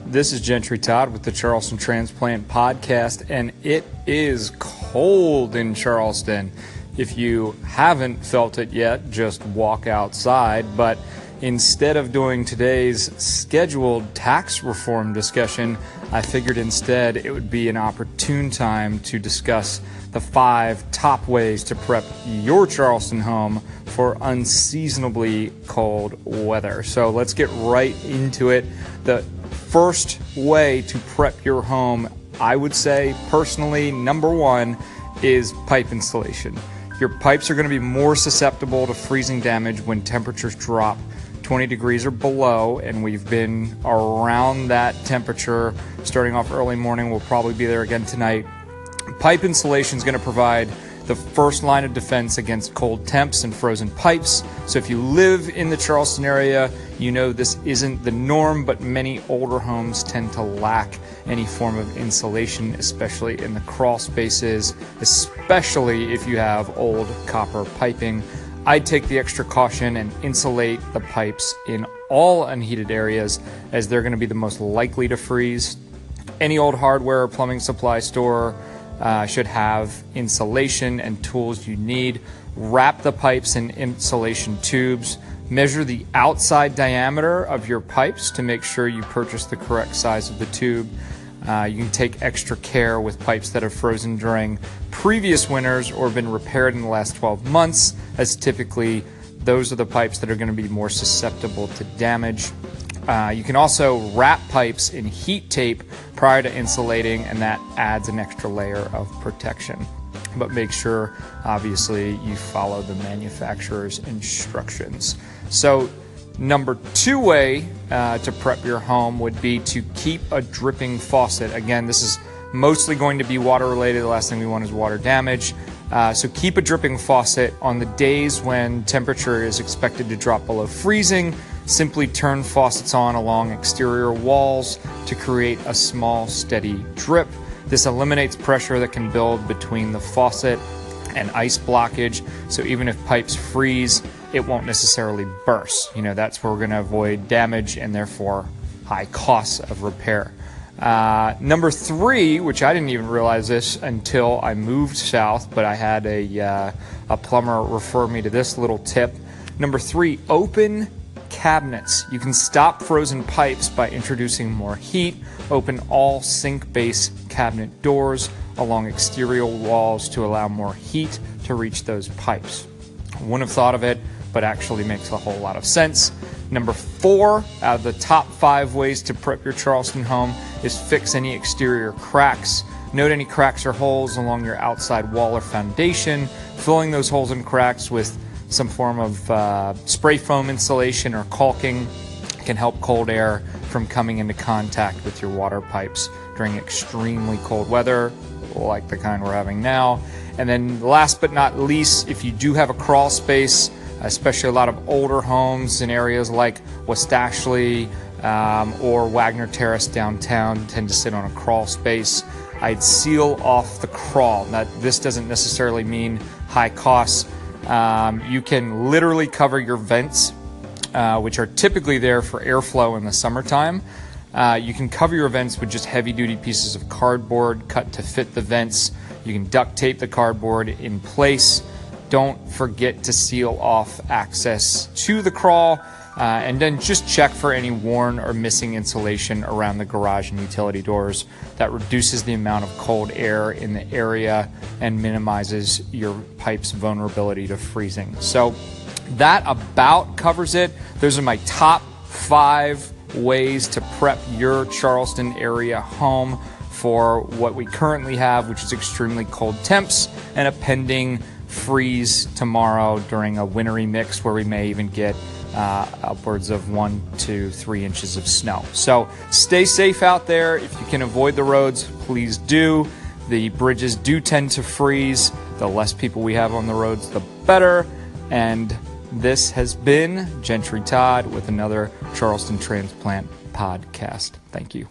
This is Gentry Todd with the Charleston Transplant Podcast, and it is cold in Charleston. If you haven't felt it yet, just walk outside. But instead of doing today's scheduled tax reform discussion, I figured instead it would be an opportune time to discuss the 5 top ways to prep your Charleston home for unseasonably cold weather. So let's get right into it. The first way to prep your home, I would say personally, number 1 is pipe installation. Your pipes are going to be more susceptible to freezing damage when temperatures drop 20 degrees or below, and we've been around that temperature starting off early morning. We'll probably be there again tonight. Pipe insulation is going to provide the first line of defense against cold temps and frozen pipes. So if you live in the Charleston area, you know this isn't the norm, but many older homes tend to lack any form of insulation, especially in the crawl spaces, especially if you have old copper piping. I'd take the extra caution and insulate the pipes in all unheated areas, as they're going to be the most likely to freeze. Any old hardware or plumbing supply store should have insulation and tools you need. Wrap the pipes in insulation tubes. Measure the outside diameter of your pipes to make sure you purchase the correct size of the tube. You can take extra care with pipes that have frozen during previous winters or been repaired in the last 12 months, as typically those are the pipes that are going to be more susceptible to damage. You can also wrap pipes in heat tape prior to insulating, and that adds an extra layer of protection. But make sure, obviously, you follow the manufacturer's instructions. So, number 2 way to prep your home would be to keep a dripping faucet. Again, this is mostly going to be water related. The last thing we want is water damage. So keep a dripping faucet. On the days when temperature is expected to drop below freezing, simply turn faucets on along exterior walls to create a small, steady drip. This eliminates pressure that can build between the faucet and ice blockage. So even if pipes freeze, it won't necessarily burst. That's where we're going to avoid damage and therefore high costs of repair. Number 3, which I didn't even realize this until I moved south, but I had a plumber refer me to this little tip. Number 3, open cabinets. You can stop frozen pipes by introducing more heat. Open all sink base cabinet doors along exterior walls to allow more heat to reach those pipes. I wouldn't have thought of it, but actually makes a whole lot of sense. Number 4, out of the top 5 ways to prep your Charleston home, is fix any exterior cracks. Note any cracks or holes along your outside wall or foundation. Filling those holes and cracks with some form of spray foam insulation or caulking can help cold air from coming into contact with your water pipes during extremely cold weather, like the kind we're having now. And then last but not least, if you do have a crawl space, especially a lot of older homes in areas like West Ashley or Wagner Terrace downtown tend to sit on a crawl space, I'd seal off the crawl. Now, this doesn't necessarily mean high costs. You can literally cover your vents, which are typically there for airflow in the summertime. You can cover your vents with just heavy-duty pieces of cardboard cut to fit the vents. You can duct tape the cardboard in place. Don't forget to seal off access to the crawl, and then just check for any worn or missing insulation around the garage and utility doors. That reduces the amount of cold air in the area and minimizes your pipe's vulnerability to freezing. So that about covers it. Those are my top 5 ways to prep your Charleston area home for what we currently have, which is extremely cold temps and a pending freeze tomorrow during a wintry mix where we may even get upwards of 1 to 3 inches of snow. So stay safe out there. If you can avoid the roads, please do. The bridges do tend to freeze. The less people we have on the roads, the better. And this has been Gentry Todd with another Charleston Transplant Podcast. Thank you.